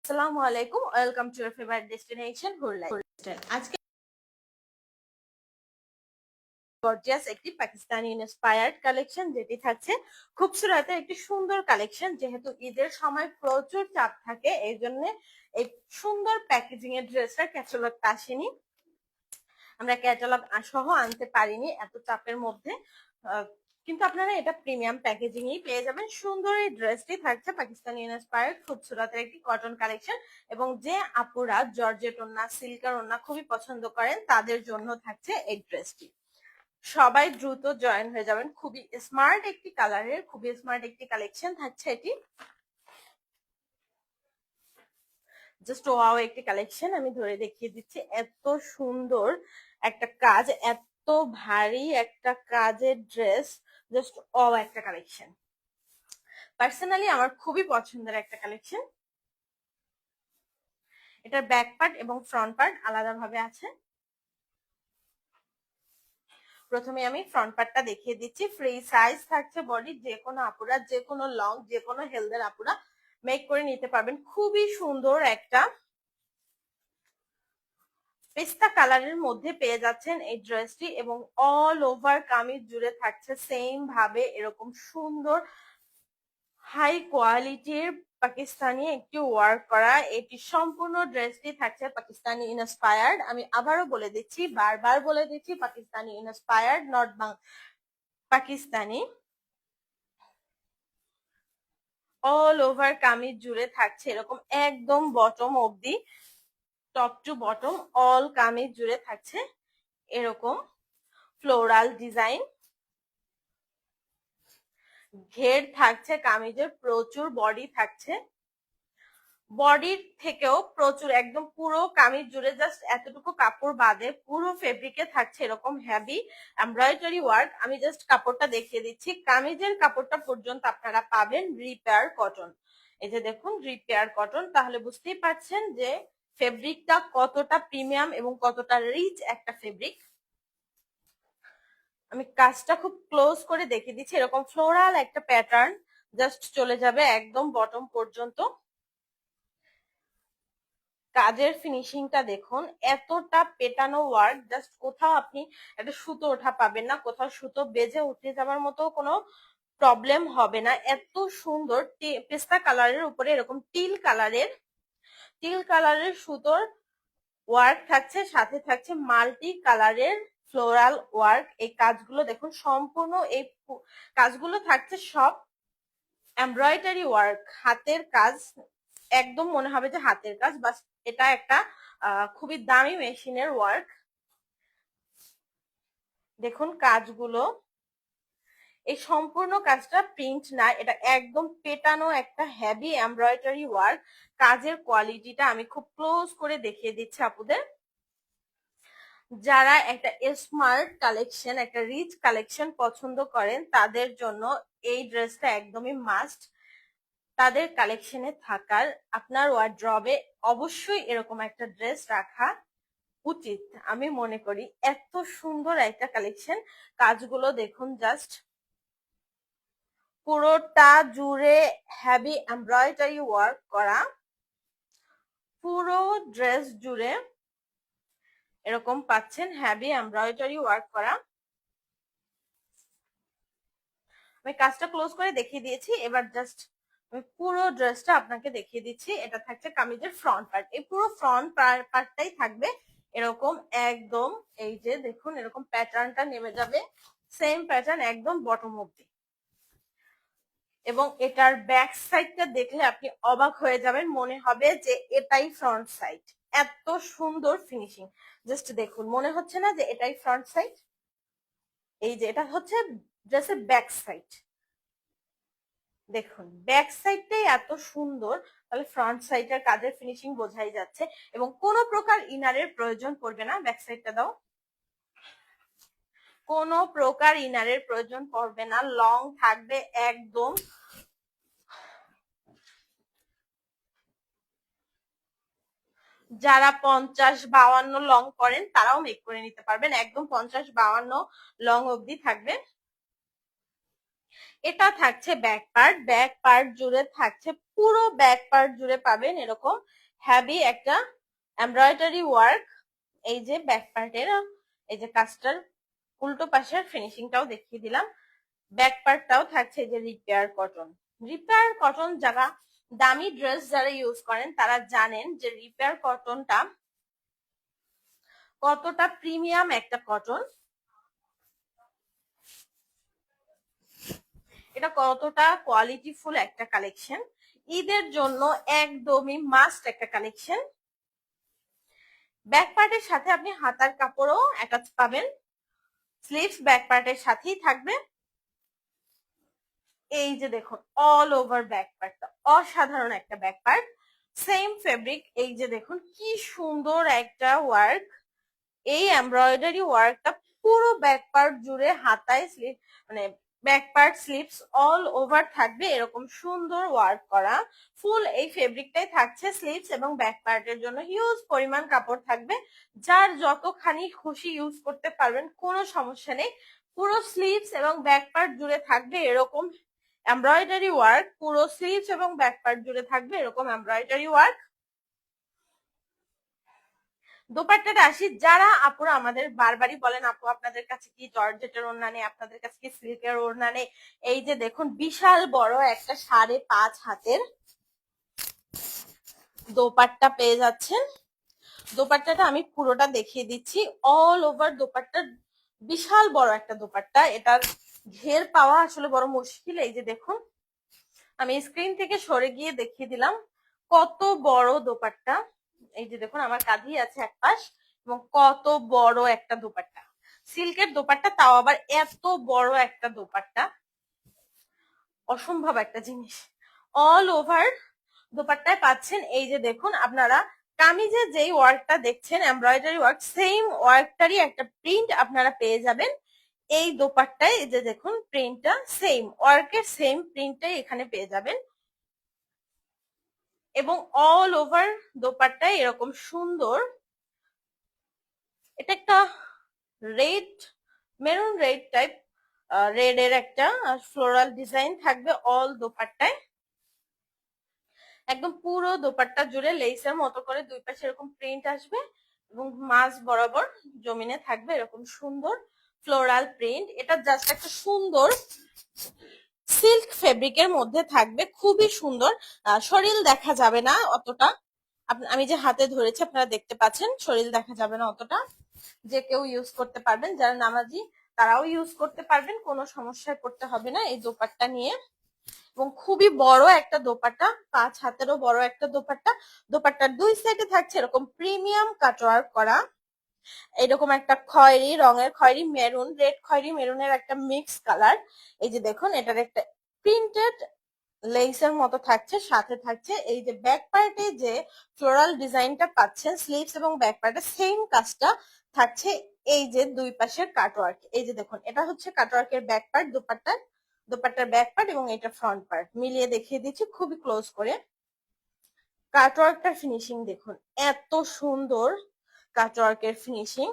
আসসালামু আলাইকুম, welcome to your favourite destination হুর লাইফস্টাইল। আজকে গর্জিয়াস একটি পাকিস্তানি ইন্সপায়ার্ড কালেকশন, যেটি থাকছে খুবসুরতের একটি সুন্দর কালেকশন। যেহেতু ঈদের সময় প্রচুর চাপ থাকে, এই জন্য এই সুন্দর প্যাকেজিং এর ড্রেসটা ক্যাটালগটা আসেনি, আমরা ক্যাটালগ সহ আনতে পারিনি এত চাপের মধ্যে। কিন্তু আপনারা এটা প্রিমিয়াম প্যাকেজিং এই পেয়ে যাবেন। সুন্দর এই ড্রেসটি থাকছে পাকিস্তানি ইন্সপায়ার্ড খুবসুরতের একটি কটন কালেকশন, এবং যে আপুরা জর্জেট ওড়না, সিল্কের ওড়না খুবই পছন্দ করেন তাদের জন্য থাকছে এই ড্রেসটি। সবাই দ্রুত জয়েন হয়ে যাবেন। খুবই স্মার্ট একটি কালারের, খুবই স্মার্ট একটি কালেকশন থাকছে এটি। জাস্ট ওয়াও একটি কালেকশন, আমি ধরে দেখিয়ে দিচ্ছি। এত সুন্দর একটা কাজ, এত ভারী একটা কাজের ড্রেস, জাস্ট ওয়াও একটা কালেকশন। পার্সোনালি আমার খুবই পছন্দের একটা কালেকশন। এটার ব্যাক পার্ট এবং ফ্রন্ট পার্ট আলাদাভাবে আছে। প্রথমে আমি ফ্রন্ট পার্টটা দেখিয়ে দিচ্ছি। ফ্রি সাইজ থাকছে বডি, যে কোনো আপুরা, যে কোনো লং, যে কোনো হেলথের আপুরা মেক করে নিতে পারবেন। খুবই সুন্দর একটা পেস্তা কালারের মধ্যে পেয়ে যাচ্ছেন এই ড্রেসটি, এবং অল ওভার কামিজ জুড়ে থাকছে সেম ভাবে এরকম সুন্দর হাই কোয়ালিটির পাকিস্তানি একটি ওয়ার্ক করা। এটি সম্পূর্ণ ড্রেসটি থাকছে পাকিস্তানি ইন্সপায়ার্ড। আমি আবারও বলে দিচ্ছি, বারবার বলে দিচ্ছি, Pakistani inspired, not Pakistani. All over kameez জুড়ে থাকছে এরকম একদম বটম অবধি, top to bottom all kameez জুড়ে থাকছে এরকম ফ্লোরাল ডিজাইন। ঘের থাকছে কামিজের, প্রচুর বডি থাকছে, বডির থেকেও প্রচুর, একদম পুরো কামিজ জুড়ে জাস্ট এতটুকু কাপড় বাদে পুরো ফেব্রিকে থাকছে এরকম হেভি এমব্রয়ডারি ওয়ার্ক। আমি জাস্ট কাপড়টা দেখিয়ে দিচ্ছি। কামিজের কাপড়টা পর্যন্ত আপনারা পাবেন রিপেয়ার কটন। এই যে দেখুন রিপেয়ার কটন, তাহলে বুঝতেই পারছেন যে ফেব্রিকটা কতটা প্রিমিয়াম এবং কতটা রিচ একটা ফেব্রিক। আমি কাজটা খুব ক্লোজ করে দেখিয়ে দিচ্ছি। এরকম ফ্লোরাল একটা প্যাটার্ন জাস্ট চলে যাবে একদম বটম পর্যন্ত। কাজের ফিনিশিংটা দেখুন, এতটা পেটানো ওয়ার্ক, জাস্ট কোথাও আপনি একটা সুতো ওঠা পাবেন না, কোথাও সুতো বেজে উঠে যাওয়ার মতো কোনো প্রবলেম হবে না। এত সুন্দর পেস্তা কালারের উপরে এরকম টিল কালারের সুতোর ওয়ার্ক থাকছে, সাথে থাকছে মাল্টি কালারের ফ্লোরাল ওয়ার্ক। এই কাজগুলো দেখুন, সম্পূর্ণ এই কাজগুলো থাকছে সব এমব্রয়ডারি ওয়ার্ক, হাতের কাজ। একদম মনে হবে যে হাতের কাজ, বাস এটা একটা খুবই দামি মেশিনের ওয়ার্ক। দেখুন কাজগুলো, এই সম্পূর্ণ কাজটা প্রিন্ট না, এটা একদম পেটানো একটা হেভি এমব্রয়ডারি ওয়ার্ক। কাজের কোয়ালিটিটা আমি খুব ক্লোজ করে দেখিয়ে দিচ্ছি আপুদের। যারা একটা স্মার্ট কালেকশন, একটা রিচ কালেকশন পছন্দ করেন তাদের জন্য এই ড্রেসটা একদমই মাস্ট। তাদের কালেকশনে থাকার, আপনার ওয়ার্ড্রবে অবশ্যই এরকম একটা ড্রেস রাখা উচিত আমি মনে করি। এত সুন্দর একটা কালেকশন। কাজগুলো দেখুন, জাস্ট পুরোটা জুড়ে হেভি এমব্রয়ডারি ওয়ার্ক করা, পুরো ড্রেস জুড়ে এরকম পাচ্ছেন হেভি এমব্রয়ডারি ওয়ার্ক করা। আমি কাজটা ক্লোজ করে দেখিয়ে দিয়েছি, এবার জাস্ট আমি পুরো ড্রেসটা আপনাকে দেখিয়ে দিচ্ছি। এটা থাকছে কামিজের ফ্রন্ট পার্ট, এই পুরো ফ্রন্ট পার্টটাই থাকবে এরকম একদম, এই যে দেখুন এরকম প্যাটার্নটা নেমে যাবে, সেম প্যাটার্ন একদম বটম অব্দি। এবং এটার ব্যাক সাইডটা দেখলে আপনি অবাক হয়ে যাবেন, মনে হবে যে এটাই ফ্রন্ট সাইড। এত সুন্দর ফিনিশিং, জাস্ট দেখুন, মনে হচ্ছে না যে এটাই ফ্রন্ট সাইড? এই যে এটা হচ্ছে ড্রেসের ব্যাক সাইড, দেখুন ব্যাক সাইডটাই এত সুন্দর, তাহলে ফ্রন্ট সাইডের কাজের ফিনিশিং বোঝাই যাচ্ছে। এবং কোনো প্রকার ইনারের প্রয়োজন পড়বে না। ব্যাক সাইডটা দাও, কোনো প্রকার ইনারের প্রয়োজন পড়বে না, লং থাকবে একদম। যারা 50-52 লং করেন তারাও মেক করে নিতে পারবেন, একদম 50-52 লং অবধি থাকবে। এটা থাকছে ব্যাক পার্ট জুড়ে থাকছে, পুরো ব্যাক পার্ট জুড়ে পাবেন এরকম হ্যাভি একটা এমব্রয়ডারি ওয়ার্ক। এই যে ব্যাক পার্টের এই যে কাজটার উল্টো পাশের ফিনিশিংটাও দেখিয়ে দিলাম। ব্যাক পার্টটাও থাকছে এই যে রিপেয়ার কটন যারা দামি ড্রেস যারা ইউজ করেন তারা জানেন যে রিপেয়ার কটনটা কতটা প্রিমিয়াম একটা কটন, এটা কতটা কোয়ালিটিফুল একটা কালেকশন, ঈদের জন্য একদমই মাস্ট একটা কালেকশন। ব্যাক পার্টের সাথে আপনি হাতার কাপড়ও অ্যাটাচ পাবেন, স্লিভস ব্যাক পার্টের সাথেই থাকবে। এই যে দেখুন অল ওভার ব্যাক পার্টটা অসাধারণ একটা ব্যাক পার্ট, সেম ফেব্রিক। এই যে দেখুন কি সুন্দর একটা ওয়ার্ক, এই এমব্রয়ডারি ওয়ার্কটা পুরো ব্যাক পার্ট জুড়ে হাতায় স্লিভ মানে back part sleeves all over থাকবে এরকম সুন্দর ওয়ার্ক করা। ফুল এই ফেব্রিকটাই থাকছে স্লিভস এবং ব্যাক পার্টের জন্য, হিউজ পরিমাণ কাপড় থাকবে, যার যতখানি খুশি ইউজ করতে পারবেন, কোনো সমস্যা নেই। পুরো স্লিভস এবং ব্যাক পার্ট জুড়ে থাকবে এরকম এমব্রয়ডারি ওয়ার্ক, পুরো স্লিভস এবং ব্যাক পার্ট জুড়ে থাকবে এরকম এমব্রয়ডারি ওয়ার্ক। দোপাট্টাটা আসি, যারা আপুরা আমাদের বারবারই বলেন আপু আপনাদের কাছে কি জর্জেটের ওড়না নেই, আপনাদের কাছে কি সিল্কের ওড়না নেই, এই যে দেখুন বিশাল বড় একটা 5.5 হাতের দোপাট্টা পেয়ে যাচ্ছেন। দোপাট্টাটা আমি পুরোটা দেখিয়ে দিচ্ছি, অল ওভার দোপাট্টা বিশাল বড় একটা দোপাট্টা, এটার ঘের পাওয়া আসলে বড় মুশকিল। এই যে দেখুন আমি স্ক্রিন থেকে সরে গিয়ে দেখিয়ে দিলাম কত বড় দোপাট্টা। এই যে দেখুন আমার কাঁধেই আছে এক পাশ, এবং কত বড় একটা দোপাট্টা, সিল্কের দোপাট্টা, তাও আবার এত বড় একটা দোপাট্টা, অসম্ভব একটা জিনিস। অল ওভার দোপাট্টায় পাচ্ছেন এই যে দেখুন আপনারা কামিজে যেই ওয়ার্কটা দেখছেন এমব্রয়ডারি ওয়ার্ক, সেম ওয়ার্কটারই একটা প্রিন্ট আপনারা পেয়ে যাবেন এই দোপাট্টায়। এই যে দেখুন প্রিন্টটা সেম ওয়ার্কের সেম প্রিন্টটাই এখানে পেয়ে যাবেন, এবং অল ওভার দোপাট্টায় এরকম সুন্দর, এটা একটা red maroon red type red এর একটা ফ্লোরাল ডিজাইন থাকবে অল দোপাট্টায়, একদম পুরো দোপাট্টা জুড়ে লেসের মতো করে দুই পাশে এরকম প্রিন্ট আসবে, এবং মাঝ বরাবর জমিনে থাকবে এরকম সুন্দর ফ্লোরাল প্রিন্ট। এটা জাস্ট একটা সুন্দর সিল্ক ফেব্রিকের মধ্যে থাকবে, খুবই সুন্দর, শরীর দেখা যাবে না অতটা, আমি যে হাতে ধরেছি আপনারা দেখতে পাচ্ছেন শরীর দেখা যাবে না অতটা, যে কেউ ইউজ করতে পারবেন, যারা নামাজি তারাও ইউজ করতে পারবেন, কোনো সমস্যায় পড়তে হবে না এই দোপাট্টা নিয়ে। এবং খুবই বড় একটা দোপাট্টা, 5 হাতেরও বড় একটা দোপাট্টা, দোপাট্টার দুই সাইডে থাকছে এরকম প্রিমিয়াম কাটওয়ার্ক করা, এরকম একটা খয়েরি রঙের, খয়েরি মেরুন, রেড খয়েরি মেরুনের একটা মিক্স কালার। এই যে দেখুন এটার একটা প্রিন্টেড লেসের মতো থাকছে, সাথে থাকছে এই যে ব্যাক পার্টে যে ফ্লোরাল ডিজাইনটা পাচ্ছেন স্লিভস এবং ব্যাক পার্টে সেম কাজটা থাকছে, এই যে দুই পাশের কাটওয়ার্ক। এই যে দেখুন এটা হচ্ছে কাটওয়ার্কের ব্যাক পার্ট, দোপাট্টার ব্যাক পার্ট, এবং এটা ফ্রন্ট পার্ট মিলিয়ে দেখিয়ে দিচ্ছি খুবই ক্লোজ করে। কাটওয়ার্কটার ফিনিশিং দেখুন এত সুন্দর, কাটওয়ার্কের ফিনিশিং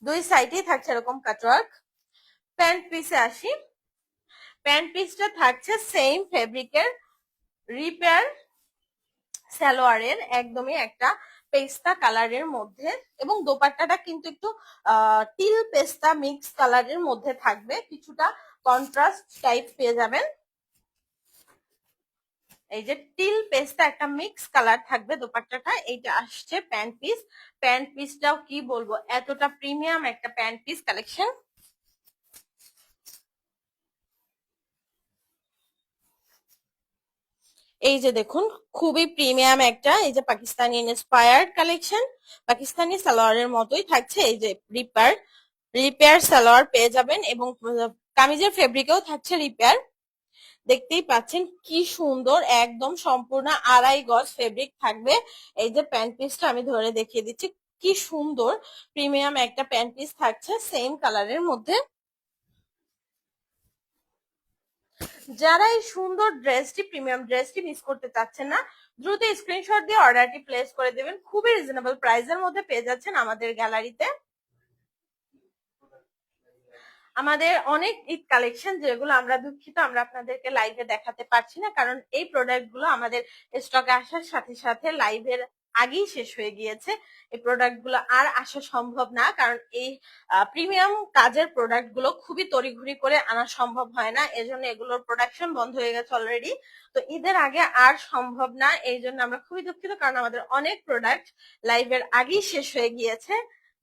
দুই সাইডেই থাকছে এরকম কাটওয়ার্ক। প্যান্ট পিসে আসি, প্যান্ট পিসটা থাকছে সেম ফেব্রিকের রিপেয়ার সালোয়ারের একদমই একটা পেস্তা কালারের মধ্যে, এবং দোপাট্টাটা কিন্তু একটু টিল পেস্তা মিক্স কালারের মধ্যে থাকবে, কিছুটা কন্ট্রাস্ট টাইপ পেয়ে যাবেন। এই যে টিল পেস্তা একটা মিক্স কালার থাকবে দোপাট্টাটা। এইটা আসছে প্যান্ট পিস, প্যান্ট পিসটাও কি বলবো এতটা প্রিমিয়াম একটা প্যান্ট পিস কালেকশন। এই যে দেখুন খুবই প্রিমিয়াম একটা এই যে পাকিস্তানি ইন্সপায়ার্ড কালেকশন, পাকিস্তানি সালোয়ারের মতোই থাকছে, এই যে রিপেয়ার সালোয়ার পেয়ে যাবেন, এবং কামিজের ফেব্রিকেও থাকছে রিপেয়ার। দেখতেই পাচ্ছেন কি সুন্দর, একদম সম্পূর্ণ 2.5 গজ ফেব্রিক থাকবে। এই যে প্যান্ট পিসটা আমি ধরে দেখিয়ে দিচ্ছি, কি সুন্দর প্রিমিয়াম একটা প্যান্ট পিস থাকছে সেম কালারের মধ্যে। যারা এই সুন্দর ড্রেসটি প্রিমিয়াম ড্রেসটি মিস করতে চাচ্ছেন না, দ্রুত স্ক্রিনশট দিয়ে অর্ডারটি প্লেস করে দেবেন, খুবই রিজনেবল প্রাইসের মধ্যে পেয়ে যাচ্ছেন আমাদের গ্যালারিতে। আমাদের অনেক ঈদ কালেকশন যেগুলো আমরা দুঃখিত আমরা আপনাদেরকে লাইভে দেখাতে পারছি না, কারণ এই প্রোডাক্ট গুলো আমাদের স্টকে আসার সাথে সাথে লাইভের আগেই শেষ হয়ে গিয়েছে। এই প্রোডাক্ট গুলো আর আসা সম্ভব না, কারণ এই প্রিমিয়াম কাজের প্রোডাক্ট গুলো খুবই তড়িঘড়ি করে আনা সম্ভব হয় না, এজন্য এগুলোর প্রোডাকশন বন্ধ হয়ে গেছে অলরেডি। তো ঈদের আগে আর সম্ভব না, এই জন্য আমরা খুবই দুঃখিত, কারণ আমাদের অনেক প্রোডাক্ট লাইভের আগেই শেষ হয়ে গিয়েছে।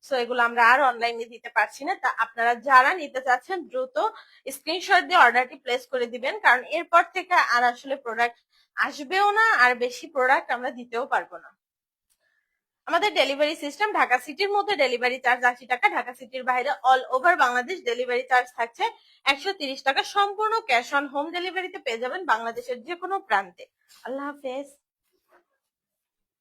সো এগুলো আমরা আর অনলাইনে দিতে পারছি না। তা আপনারা যারা নিতে চাচ্ছেন দ্রুত স্ক্রিনশট দিয়ে অর্ডারটি প্লেস করে দিবেন, কারণ এরপর থেকে আর আসলে প্রোডাক্ট আসবেও না, আর বেশি প্রোডাক্ট আমরা দিতেও পারবো না। আমাদের ডেলিভারি সিস্টেম ঢাকা সিটির মধ্যে ডেলিভারি চার্জ ৮০ টাকা, ঢাকা সিটির বাইরে all over Bangladesh delivery charge থাকছে ১৩০ টাকা। সম্পূর্ণ ক্যাশ অন হোম ডেলিভারিতে পেয়ে যাবেন বাংলাদেশের যে কোনো প্রান্তে। আল্লাহ হাফেজ।